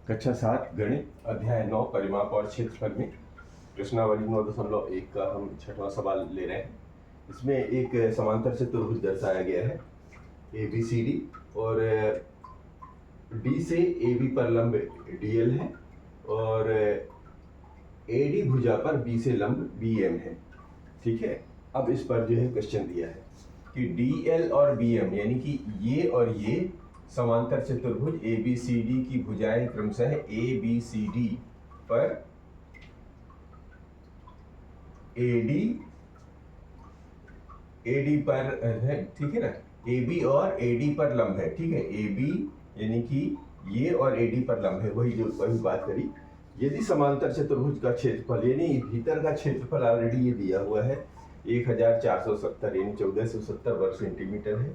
कक्षा 7 गणित अध्याय 9 परिमाप और क्षेत्रफल में प्रश्नावली 9.1 का हम छठवां सवाल ले रहे हैं। इसमें एक समांतर चतुर्भुज दर्शाया गया है ABCD और D से AB पर लंब DL है और AD भुजा पर B से लंब BM है। ठीक है, अब इस पर जो है क्वेश्चन दिया है कि DL और BM यानी कि ये और ये समांतर चतुर्भुज ABCD की भुजाएं क्रमशः ABCD पर AD पर है, ठीक है ना। AB और AD पर लंब है, ठीक है। AB यानी कि ये और AD पर लंब है, वही बात करी। यदि समांतर चतुर्भुज का क्षेत्रफल यानी भीतर का क्षेत्रफल ऑलरेडी ये दिया हुआ है 1470 यानी 1470 वर्ग सेंटीमीटर है।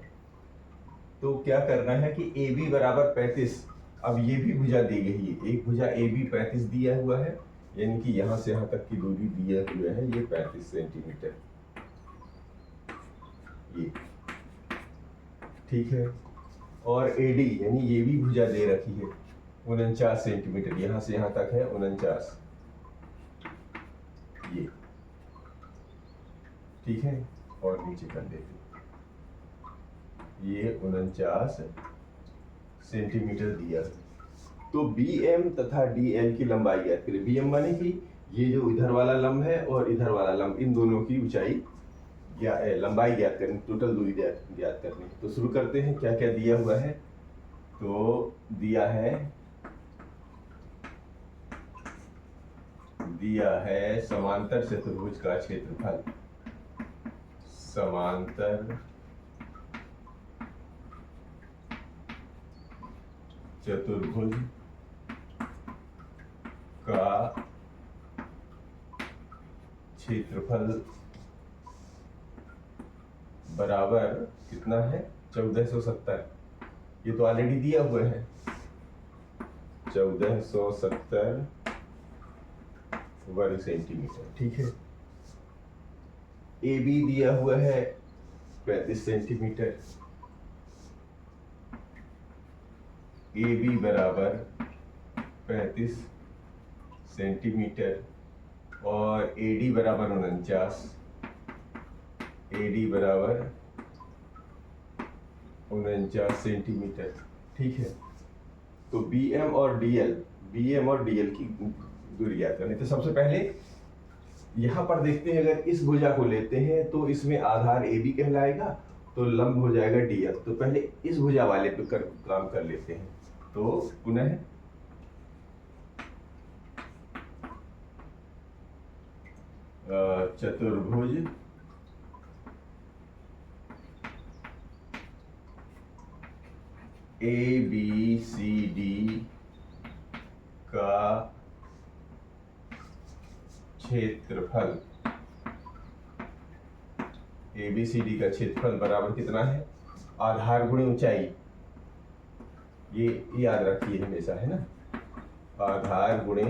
तो क्या करना है कि AB बराबर 35। अब ये भी भुजा दी गई है, एक भुजा AB 35 दिया हुआ है यानी कि यहाँ से यहाँ तक की दूरी दिया हुआ है ये 35 सेंटीमीटर, ये ठीक है। और AD यानी ये भी भुजा दे रखी है 49 सेंटीमीटर, यहाँ से यहाँ तक है 49, ये ठीक है। और नीचे कर देते ये 49 सेंटीमीटर दिया। तो BM तथा DL की लंबाई ज्ञात करें। BM माने कि ये जो इधर वाला लंब है और इधर वाला लंब, इन दोनों की ऊंचाई या लंबाई ज्ञात करनी, टोटल दूरी ज्ञात करनी। तो शुरू करते हैं, क्या क्या दिया हुआ है। तो दिया है समांतर चतुर्भुज का क्षेत्रफल, समांतर चतुर्भुज का क्षेत्रफल बराबर कितना है 1470। ये तो ऑलरेडी दिया हुआ है 1470 वर्ग सेंटीमीटर, ठीक है। AB दिया हुआ है 35 सेंटीमीटर, AB बराबर 35 सेंटीमीटर और AD बराबर 49, AD बराबर 49 सेंटीमीटर, ठीक है। तो BM और DL की दूरी ज्ञात करनी। तो सबसे पहले यहाँ पर देखते हैं, अगर इस भुजा को लेते हैं तो इसमें आधार AB कहलाएगा, तो लंब हो जाएगा DL। तो पहले इस भुजा वाले पे काम कर लेते हैं। तो पुनः चतुर्भुज ABCD का क्षेत्रफल, ABCD का क्षेत्रफल बराबर कितना है, आधार गुणे ऊंचाई। ये याद रखिए हमेशा, है ना। आधार गुणे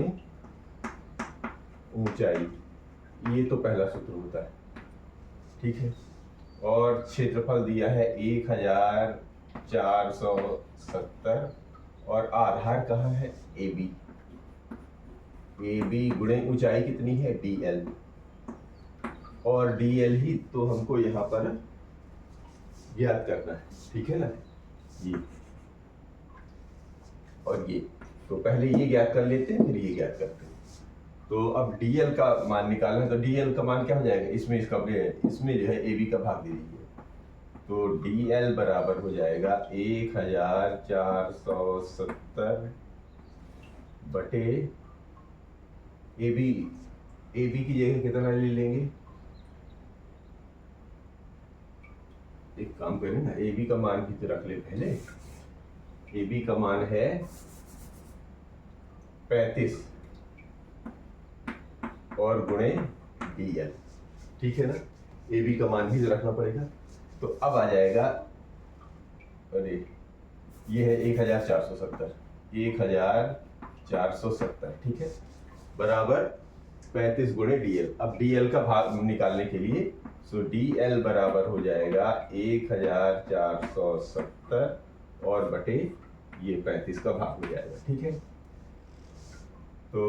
ऊंचाई, ये तो पहला सूत्र होता है, ठीक है। और क्षेत्रफल दिया है 1470 और आधार कहाँ है AB गुणे ऊंचाई कितनी है DL, और DL ही तो हमको यहाँ पर ज्ञात करना है, ठीक है ना। ये और ये, तो पहले ये ज्ञात कर लेते हैं फिर ये ज्ञात करते हैं। तो अब DL का मान निकालना है, तो DL का मान क्या हो जाएगा, इसमें जो है AB का भाग दे दीजिए। तो DL बराबर हो जाएगा 1470 बटे AB की जगह कितना ले लेंगे, एक काम करें ना, AB का मान भी रख ले पहले। AB का मान है 35 और गुणे DL, ठीक है ना। AB का मान भी रखना पड़ेगा। तो अब आ जाएगा, अरे ये है 1470, ठीक है, बराबर 35 गुणे DL। अब DL का भाग निकालने के लिए सो DL बराबर हो जाएगा 1470 और बटे ये 35 का भाग हो जाएगा, ठीक है। तो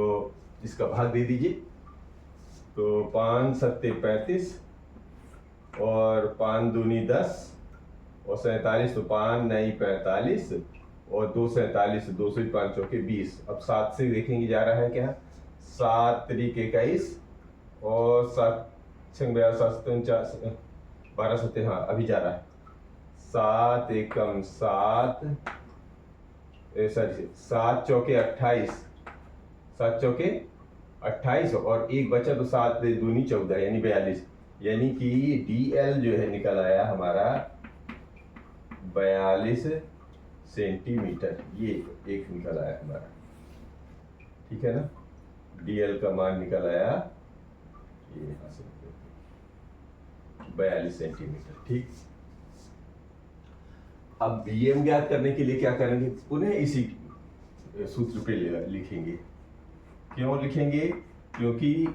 इसका भाग दे दीजिए। तो 5 सत्ते 35 और 5 दूनी 10 और 47, तो 5 नई 45 और 2 47, 2 से 5 चौके 20। अब 7 से देखेंगे जा रहा है क्या, 7 त्रिक 21 और 7 छंग 7 49 12 सत्ते, हाँ अभी जा रहा है 7 एकम 7, सॉरी 7 चौके 28, 7 चौके 28 और एक बचा तो 7 दूनी 14 यानी 42, यानी कि DL जो है निकल आया हमारा 42 सेंटीमीटर। ये एक निकल आया हमारा, ठीक है ना। DL का मान निकल आया ये यहां से 42 सेंटीमीटर, ठीक। अब BM ज्ञात करने के लिए क्या करेंगे, पुनः इसी सूत्र पे लिखेंगे। क्यों लिखेंगे, क्योंकि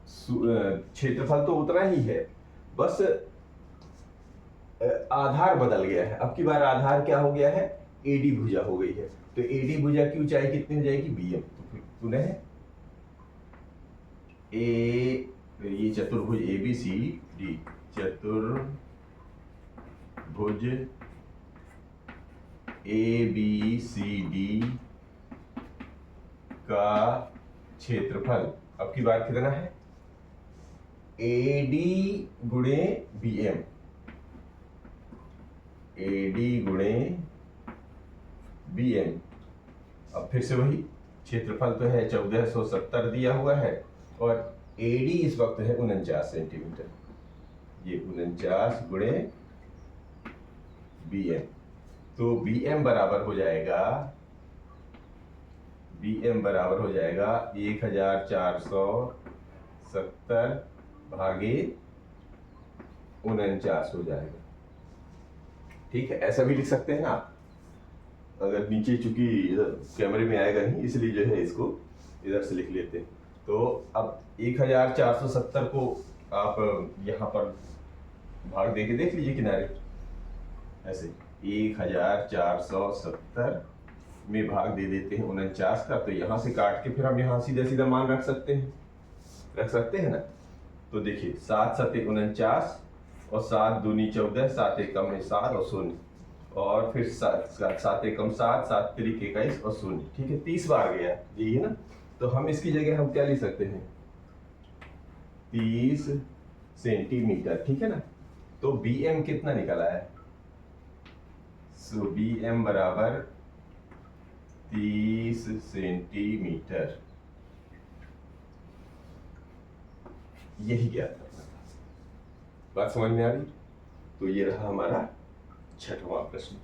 क्षेत्रफल तो उतना ही है, बस आधार बदल गया है। अब की बार आधार क्या हो गया है, AD भुजा हो गई है। तो AD भुजा की ऊंचाई कितनी हो जाएगी, BM। तो पुनः ये चतुर्भुज ABCD, चतुर्भुज ABCD का क्षेत्रफल अब की बार कितना है, AD गुणे BM, AD गुणे BM। अब फिर से वही क्षेत्रफल तो है 1470 दिया हुआ है और AD इस वक्त है 49 सेंटीमीटर। ये 49 गुणे BM, तो BM बराबर हो जाएगा 1470 भागे 49 हो जाएगा, ठीक है। ऐसा भी लिख सकते हैं आप, अगर नीचे चूंकि इधर कैमरे में आएगा नहीं इसलिए जो है इसको इधर से लिख लेते हैं। तो अब 1470 को आप यहाँ पर भाग देके देख लीजिए किनारे, ऐसे 1470 में भाग दे देते हैं 49 का, तो यहाँ से काट के फिर हम यहाँ सीधा सीधा मान रख सकते हैं ना। तो देखिए 7 सत्ते 49 और 7 दूनी 14, 7 एकम में 7 और 0 और फिर 7 एकम 7, 7 त्रिक 21 और 0, ठीक है। 30 बार गया यही है ना। तो हम इसकी जगह हम क्या लिख सकते हैं, 30 सेंटीमीटर, ठीक है ना। तो BM कितना निकला है, सो BM बराबर 30 सेंटीमीटर, यही ज्ञात करना था। बात समझ में आ रही। तो ये रहा हमारा 6वां प्रश्न।